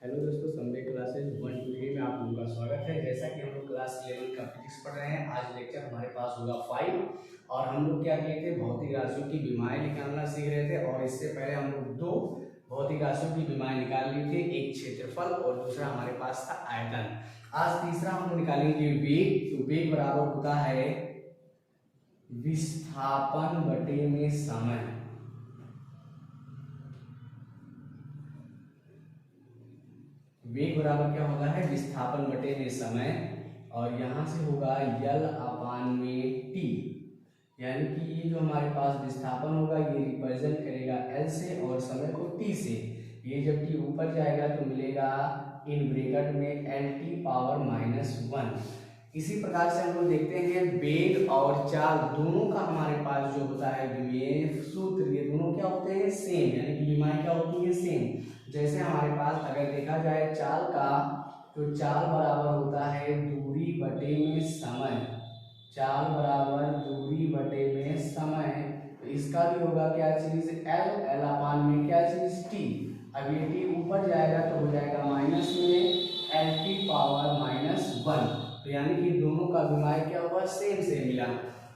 Hello दोस्तों, Sunday classes 1 to 3 में आप लोगों का स्वागत है। जैसा कि हम लोग क्लास 11 का फिजिक्स पढ़ रहे हैं, आज लेक्चर हमारे पास होगा 5। और हम लोग क्या किए थे, भौतिक राशियों की विमाएं निकालना सीख रहे थे। और इससे पहले हम लोग दो भौतिक राशियों की विमाएं निकाल ली थी, एक क्षेत्रफल और दूसरा हमारे पास था आयतन। आज तीसरा हम लोग निकालेंगे वेग। तो वेग बराबर होता है विस्थापन बटे में समय। वेग बराबर क्या होता है, विस्थापन बटे में समय। और यहाँ से होगा यल अपान में टी, यानी कि ये जो हमारे पास विस्थापन होगा ये रिप्रेजेंट करेगा एल से और समय को टी से। ये जब टी ऊपर जाएगा तो मिलेगा इन ब्रैकेट में एल टी पावर -1। इसी प्रकार से हम लोग देखते हैं वेग और चाल दोनों का हमारे पास जो होता है विमेय सूत्र, ये दोनों क्या होते हैं, सेम, यानी कि विमाएं क्या होती है, सेम। जैसे हमारे पास अगर देखा जाए चाल का, तो चाल बराबर होता है दूरी बटे में समय। चाल बराबर दूरी बटे में समय। तो इसका भी होगा क्या चीज, एल, एल अपान में क्या चीज, टी। अब ये टी ऊपर जाएगा तो हो जाएगा माइनस में एल टी पावर -1। तो यानी कि दोनों का विमाएं क्या हुआ, सेम से मिला।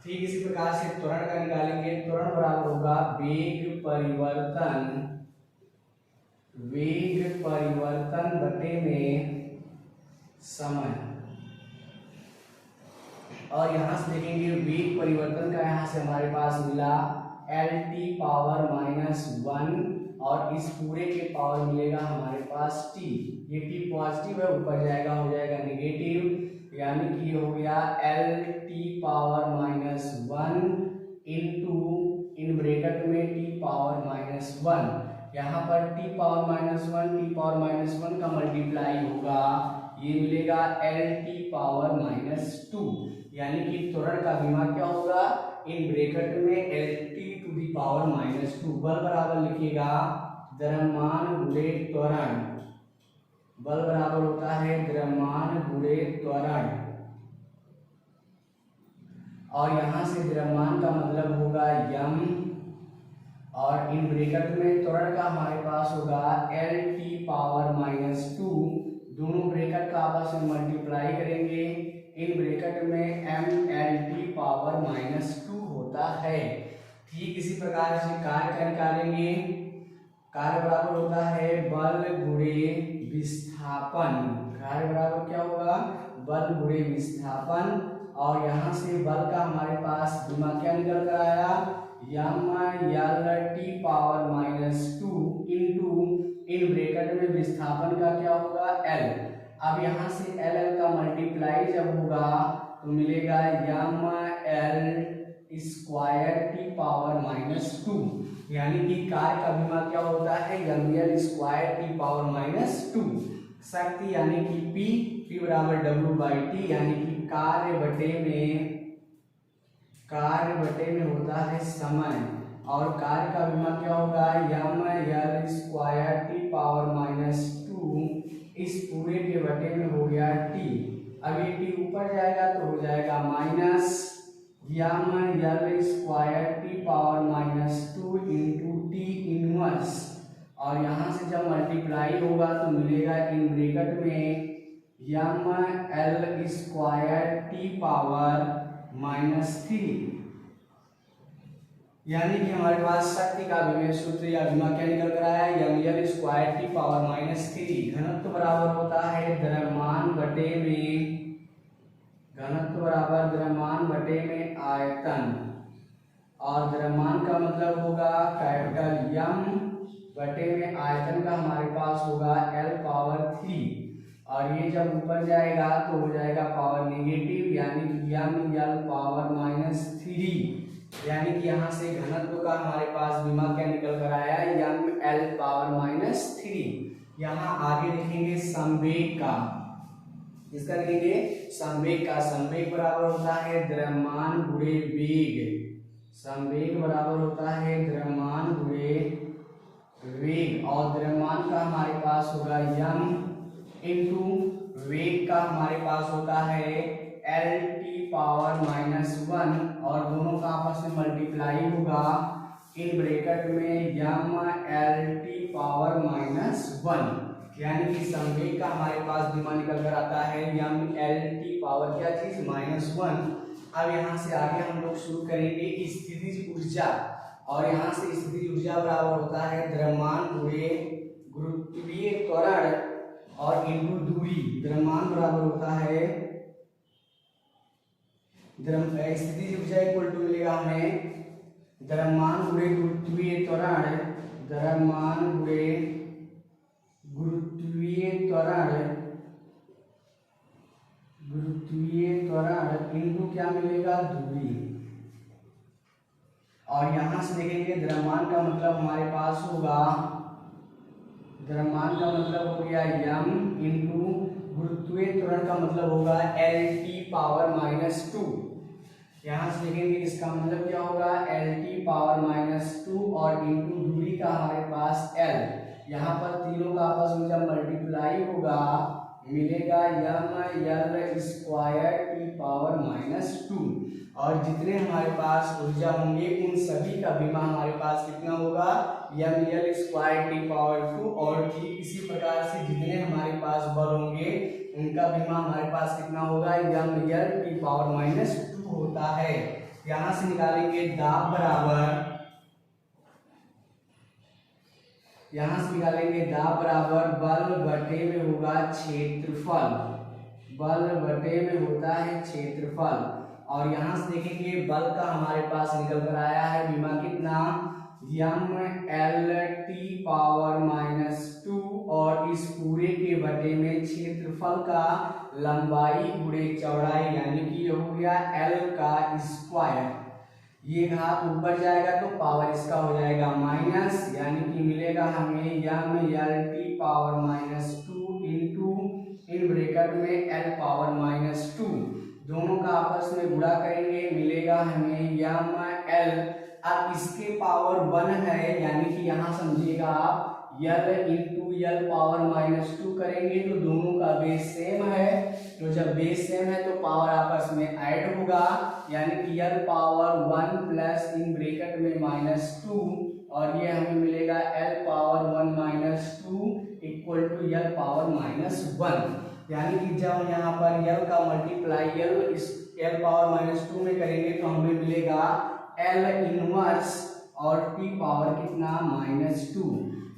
ठीक इसी प्रकार से त्वरण का निकालेंगे। त्वरण बराबर होगा वेग परिवर्तन बटे में समय। और यहां से देखेंगे वेग परिवर्तन का यहां से हमारे पास मिला एल टी पावर -1 और इस पूरे के पावर मिलेगा हमारे पास टी। ये टी पॉजिटिव है, ऊपर जाएगा हो जाएगा नेगेटिव, यानी कि हो गया L T power -1 into in bracket में टी पावर -1। यहाँ पर टी पावर -1 का मल्टीप्लाई होगा, ये मिलेगा एल टी पावर -2। यानी कि त्वरण का विमा क्या होगा, इन ब्रैकेट में L T to the power -2। बल बराबर लिखिएगा द्रव्यमान गुणे त्वरण। बल बराबर होता है द्रव्यमान गुणे त्वरण। और यहां से द्रव्यमान का मतलब होगा यम, और इन ब्रैकेट में त्वरण का हमारे पास होगा एल टी पावर -2। दोनों ब्रैकेट का आपस में मल्टीप्लाई करेंगे, इन ब्रैकेट में एम एल टी पावर -2 होता है। ठीक इसी प्रकार से कार्य का निकालेंगे। कार्य बराबर होता है बल गुणे विस्थापन। कार्य बराबर क्या होगा, बल गुणे विस्थापन। और यहाँ से बल का हमारे पास विमा क्या निकल कर आया, M L T power -2 into in bracket में विस्थापन का क्या होगा, एल। अब यहाँ से एल एल का मल्टीप्लाई जब होगा तो मिलेगा यम एल स्क्वायर टी पावर -2। यानी कि कार्य का विमा क्या होता है, M L square T power -2। शक्ति यानी कि P बराबर W/T, यानी कि कार्य बटे में होता है समय। और कार्य का विमा क्या होगा, यम एल स्क्वायर टी पावर -2 इस पूरे के बटे में हो गया टी। अब ये टी ऊपर जाएगा तो हो जाएगा minus M L square T power -2 into T inverse. और यहाँ से जब मल्टीप्लाई होगा तो मिलेगा इन ब्रैकेट में यम एल स्क्वायर टी पावर -3। यानी कि हमारे पास शक्ति का विमेय सूत्र या विमा क्या निकल कर आया, M L square T power -3। घनत्व बराबर होता है द्रव्यमान बटे में आयतन। और द्रव्यमान का मतलब होगा कैपिटल यम बटे में आयतन का हमारे पास होगा एल पावर 3। और ये जब ऊपर जाएगा तो हो जाएगा पावर नेगेटिव, यानी कि यम एल पावर -3। यानी कि यहाँ से घनत्व का हमारे पास विमा क्या निकल कर आया, यम एल पावर -3। यहाँ आगे लिखेंगे संवेग का, इसका लिखेंगे संवेग का। संवेग बराबर होता है द्रव्यमान गुणे वेग। संवेग बराबर होता है द्रव्यमान गुणे वेग। और द्रव्यमान का हमारे पास होगा यम इंटू वेग का हमारे पास होता है एल टी पावर -1। और दोनों का आपस में मल्टीप्लाई होगा, इन ब्रैकेट में यम एल टी पावर -1। यानी कि संवेग का हमारे पास विमा निकल कर आता है यम एल टी पावर क्या चीज -1। अब यहाँ से आगे हम लोग शुरू करेंगे स्थितिज ऊर्जा, और यहाँ से स्थितिज ऊर्जा बराबर होता है द्रव्यमान गुणे गुरुत्वीय त्वरण और इंटू दूरी। द्रव्यमान बराबर होता है स्थितिज ऊर्जा इक्वल टू मिलेगा हमें द्रव्यमान गुणे गुरुत्वीय त्वरण, द्रव्यमान गुणे गुरुत्वीय त्वरण इंटू क्या मिलेगा दूरी। और यहां से देखेंगे द्रव्यमान का मतलब हमारे पास होगा, द्रव्यमान का मतलब हो गया यम इंटू गुरुत्वीय त्वरण का मतलब होगा एल टी पावर -2। यहाँ से देखेंगे इसका मतलब क्या होगा एल टी पावर -2 और इंटू दूरी का हमारे पास एल। यहाँ पर तीनों का आपस में जब मल्टीप्लाई होगा मिलेगा यम एल स्क्वायर टी पावर -2, और जितने हमारे पास ऊर्जा होंगे उन सभी का विमा हमारे पास कितना होगा यम एल स्क्वायर टी पावर 2। और ठीक इसी प्रकार से जितने हमारे पास बल होंगे उनका विमा हमारे पास कितना होगा यम एल टी पावर -2 होता है। यहाँ से निकालेंगे दाब बराबर, यहाँ से निकालेंगे दाब बराबर बल बटे में होगा क्षेत्रफल, बल बटे में होता है क्षेत्रफल। और यहाँ से देखेंगे बल का हमारे पास निकल कर आया है विमा कितना यम एल टी पावर -2, और इस पूरे के बटे में क्षेत्रफल का लंबाई गुणे चौड़ाई, यानी कि ये हो गया एल का स्क्वायर। ये घात ऊपर जाएगा तो पावर इसका हो जाएगा माइनस, यानी कि मिलेगा हमें M L T power -2 into in bracket में एल पावर -2। दोनों का आपस में गुणा करेंगे मिलेगा हमें यम एल। अब इसके पावर 1 है, यानी कि यहाँ समझिएगा आप यल इंटू यल पावर -2 करेंगे तो दोनों का बेस सेम है, तो जब बेस सेम है तो पावर आपस में ऐड होगा, यानी कि यल पावर 1 प्लस इन ब्रैकेट में -2, और ये हमें मिलेगा L power 1 -2 equal to L power -1। यानी कि जब यहाँ पर यल का मल्टीप्लाई एल पावर -2 में करेंगे तो हमें मिलेगा एल इनवर्स और टी पावर कितना -2,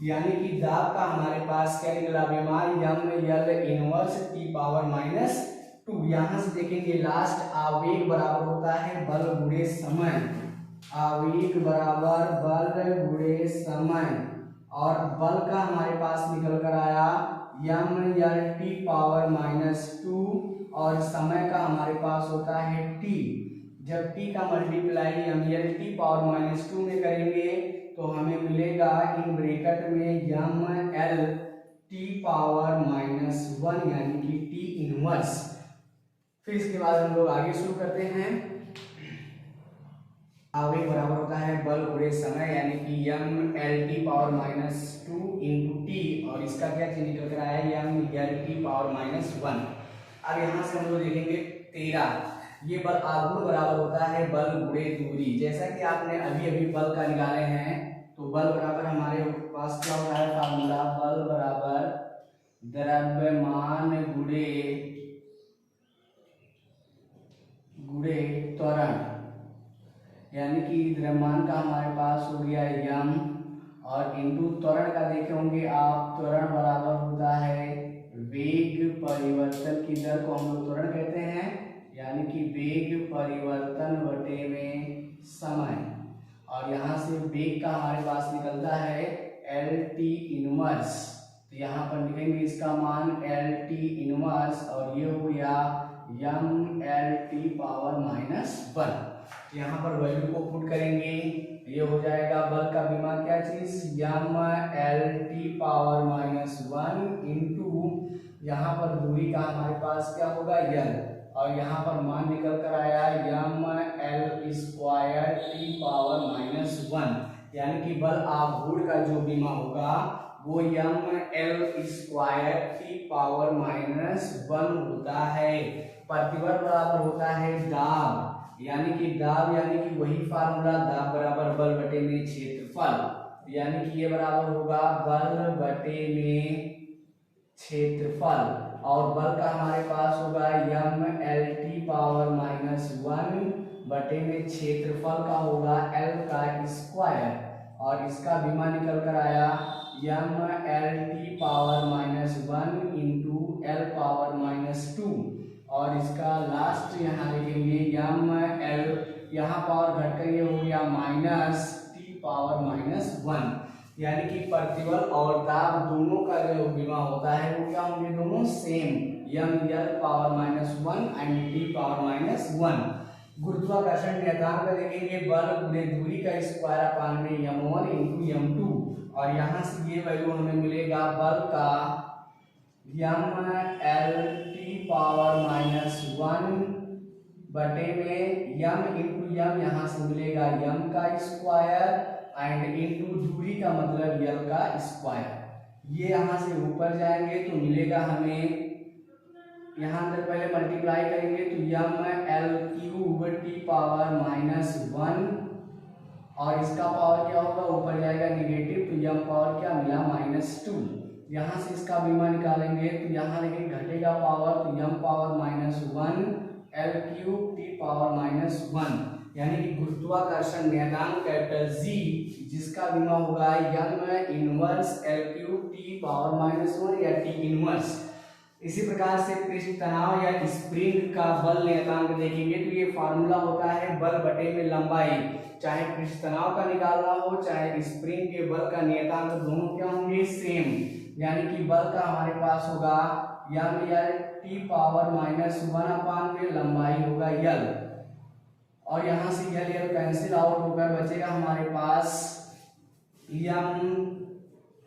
यानी कि दाब का हमारे पास क्या निकला विमा यम एल इनवर्स टी पावर -2। यहाँ से देखेंगे लास्ट आवेग बराबर होता है बल गुणे समय, आवेग बराबर बल गुणे समय, और बल का हमारे पास निकल कर आया यम एल टी पावर -2 और समय का हमारे पास होता है टी। जब टी का मल्टीप्लाई यम एल टी पावर -2 में करेंगे तो हमें मिलेगा इन ब्रैकेट में यम एल टी पावर -1, यानी कि टी इनवर्स। फिर इसके बाद हम लोग आगे शुरू करते हैं। आवेग बराबर होता है बल गुणे समय, यानी कि M L T power -2 into T, और इसका क्या चीज निकल कर आया यम एल टी पावर -1। अब यहाँ से हम लोग देखेंगे 13, ये बल आघूर्ण बराबर होता है बल गुणे दूरी। जैसा कि आपने अभी अभी बल का निकाले हैं, तो बल बराबर हमारे पास क्या होता है फार्मूला, बल बराबर द्रव्यमान गुणे त्वरण, यानी कि द्रव्यमान का हमारे पास हो गया यम, और इंटू त्वरण का देखे होंगे आप, त्वरण बराबर होता है वेग परिवर्तन की दर को हम लोग त्वरण कहते हैं, यानी कि वेग परिवर्तन बटे में समय। और यहाँ से वेग का हमारे पास निकलता है एल टी इनवर्स, तो यहाँ पर लिखेंगे इसका मान एल टी इनवर्स, और ये हो गया यम एल टी पावर -1। यहाँ पर वैल्यू को पुट करेंगे, ये हो जाएगा बल का विमा क्या चीज यम एल टी पावर -1 इंटू यहाँ पर दूरी का हमारे पास क्या होगा यल, और यहाँ पर मान निकल कर आया M L square T power -1, यानी कि बल आघूर्ण का जो विमा होगा वो यम एल स्क्वायर टी पावर -1 होता है। प्रतिबल बराबर होता है दाब, यानी कि दाब यानी कि वही फार्मूला दाब बराबर बल बटे में क्षेत्रफल, यानी कि ये बराबर होगा बल बटे में क्षेत्रफल, और बल का हमारे पास होगा यम एल टी पावर माइनस 1 बटे में क्षेत्रफल का होगा एल का स्क्वायर, और इसका विमा निकल कर आया M L T power minus 1 into L power minus 2, और इसका लास्ट यहाँ लिखेंगे यम एल, यहाँ पावर घटकर ये हो गया माइनस टी पावर माइनस 1, यानी कि प्रतिबल और दाब दोनों का जो विमा होता है वो क्या होंगे, दोनों same, M L power minus 1 and T power minus 1। गुरुत्वाकर्षण नियतांक देखेंगे बल गुणे दूरी का स्क्वायर अपान में m1 इंटू m2, और यहाँ से ये वैल्यू हमें मिलेगा बल का यम एल टी पावर माइनस 1 बटे में यम इंटू यम, यहाँ से मिलेगा यम का स्क्वायर एंड इंटू दूरी का मतलब यल का स्क्वायर। ये यहाँ से ऊपर जाएंगे तो मिलेगा हमें, यहाँ अंदर पहले मल्टीप्लाई करेंगे तो M L cube T power minus 1, और इसका पावर क्या होगा, ऊपर जाएगा नेगेटिव, तो यम पावर क्या मिला माइनस 2। यहाँ से इसका विमा निकालेंगे तो यहाँ लेकिन घटेगा पावर, तो M power minus 1 L cube T power minus 1, यानी कि गुरुत्वाकर्षण नियतांक कैपिटल जी जिसका विमा होगा M inverse L cube T power minus 1 या टी इनवर्स। इसी प्रकार से पृष्ठ तनाव या स्प्रिंग का बल नियतांक देखेंगे तो ये फार्मूला होता है बल बटे में लंबाई, चाहे पृष्ठ तनाव का निकालना हो चाहे स्प्रिंग के बल का नियतांक दोनों क्या होंगे, सेम, यानी कि बल का हमारे पास होगा यम एल टी पावर माइनस 1 अपान में लंबाई होगा यल, और यहाँ से यल कैंसिल आउट होकर बचेगा हमारे पास यम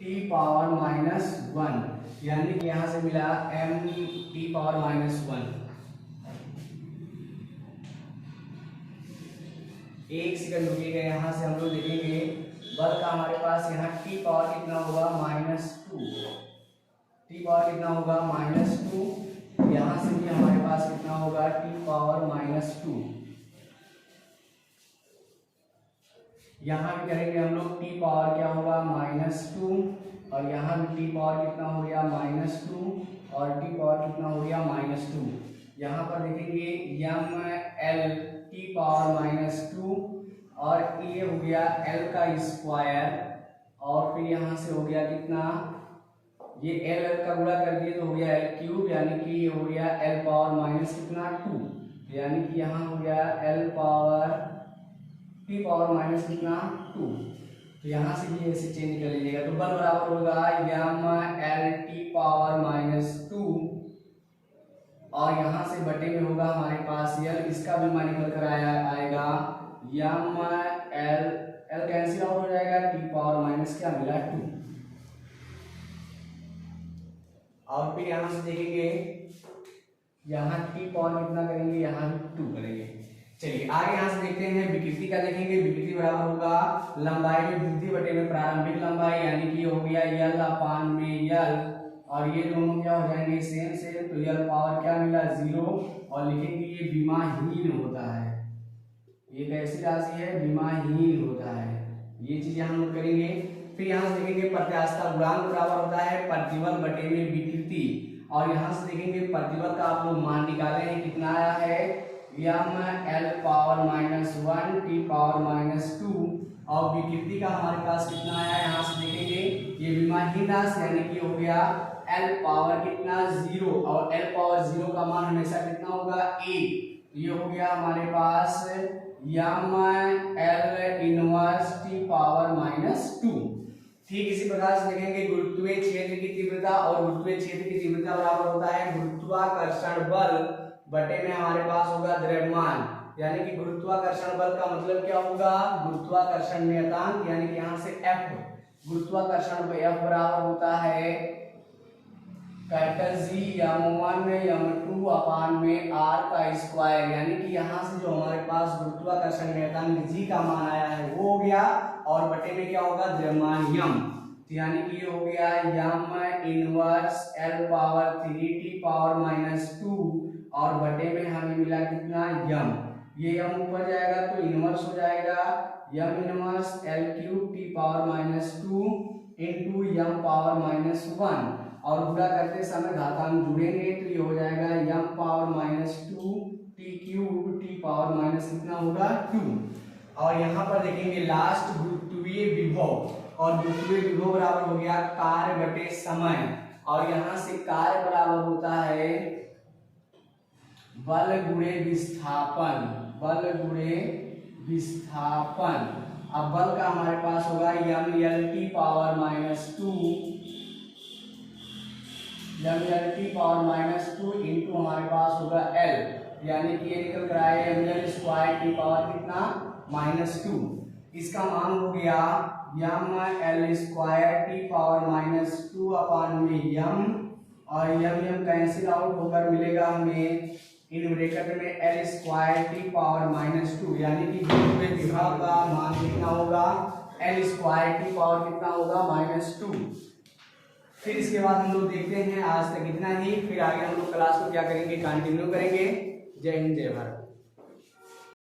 टी पावर माइनस 1, यानी कि यहाँ से मिला एम टी पावर माइनस 1। एक सेकंड रुकिएगा, यहाँ से हम लोग देखेंगे बल का हमारे पास यहाँ टी पावर कितना होगा माइनस 2, टी पावर कितना होगा माइनस 2, यहाँ से भी हमारे पास कितना होगा टी पावर माइनस 2। यहाँ भी करेंगे हम लोग टी पावर क्या होगा माइनस 2, और यहाँ भी टी पावर कितना हो गया माइनस 2, और टी पावर कितना हो गया माइनस 2। यहाँ पर देखेंगे यम एल टी पावर माइनस 2, और ये हो गया एल का स्क्वायर, और फिर यहाँ से हो गया कितना, ये एल का गुणा कर दिए तो हो गया एल क्यूब, यानी कि ये हो गया एल पावर माइनस कितना 2, यानी कि यहाँ हो गया L power T power minus कितना 2। तो यहाँ से भी ऐसे चेंज कर लीजिएगा, तो बल बराबर होगा यम एल टी पावर माइनस 2, और यहाँ से बटे में होगा हमारे पास यल, इसका भी मान निकल कर आएगा M L, L cancel out हो जाएगा, टी पावर माइनस क्या मिला 2, और फिर यहाँ से देखेंगे यहाँ टी पावर कितना करेंगे, यहाँ भी 2 करेंगे। चलिए आगे यहाँ से देखते हैं विकृति का, देखेंगे विकृति बराबर होगा लंबाई में वृद्धि बटे में प्रारंभिक लंबाई, यानी कि हो गया यल अपान में यल, और ये दोनों क्या हो जाएंगे सेम से, तो यल पावर क्या मिला 0, और लिखेंगे ये विमाहीन होता है, ये कैसी राशि है विमाहीन होता है, ये चीजें हम लोग करेंगे। फिर यहाँ से देखेंगे प्रत्यास्थता गुणांक बराबर होता है प्रतिबल बटे में विकृति, और यहाँ से देखेंगे प्रतिबल का आप लोग मान निकाले हैं कितना आया है M L power minus 1 T power minus 2, और विकृति का हमारे पास कितना आया है, यहाँ से देखेंगे ये विमाहीन राशि, यानी कि हो गया एल पावर कितना 0, और एल पावर 0 का मान हमेशा कितना होगा 1, तो ये हो गया हमारे पास M L inverse T power minus 2। ठीक इसी प्रकार से देखेंगे गुरुत्वीय क्षेत्र की तीव्रता, और गुरुत्वीय क्षेत्र की तीव्रता बराबर होता है गुरुत्वाकर्षण बल बटे में हमारे पास होगा द्रव्यमान, यानी कि गुरुत्वाकर्षण बल का मतलब क्या होगा गुरुत्वाकर्षण नियतांक, यानी कि यहाँ से F, गुरुत्वाकर्षण पे F बराबर होता है कैपिटल जी m1 m2 अपान में r का स्क्वायर, यानी कि यहाँ से जो हमारे पास गुरुत्वाकर्षण नियतांक g का मान आया है वो हो गया, और बटे में क्या होगा द्रव्यमान यम, तो यानी कि ये हो गया M inverse l power 3t power minus 2, और बटे में हमें मिला कितना यम, ये यम ऊपर जाएगा तो इनवर्स हो जाएगा M inverse L cube T power minus 2 into M power minus 1, और गुणा करते समय घातांक जुड़ेंगे तो ये हो जाएगा m power -2 t cube t power minus कितना होगा 2। और यहाँ पर देखेंगे लास्ट गुरुत्वीय विभव और गुरुत्वीय विभव बराबर हो गया कार्य बटे समय और यहाँ से कार्य बराबर होता है बल गुणे विस्थापन, बल गुणे विस्थापन। अब बल का हमारे पास होगा m l t power -2 m l t power -2 into हमारे पास होगा l, यानी कि ये निकल कर आए m l square t power कितना -2। इसका मान हो गया m l square t power -2 अपान में m और m कैंसिल आउट होकर मिलेगा हमें इन ब्रैकेट में l स्क्वायर t पावर -2, यानी कि गुरुत्वीय विभव का मान कितना होगा l स्क्वायर t पावर कितना होगा -2। फिर इसके बाद हम लोग देखते हैं आज तक इतना ही, फिर आगे हम लोग क्लास को क्या करेंगे कंटिन्यू करेंगे। जय हिंद जय भारत।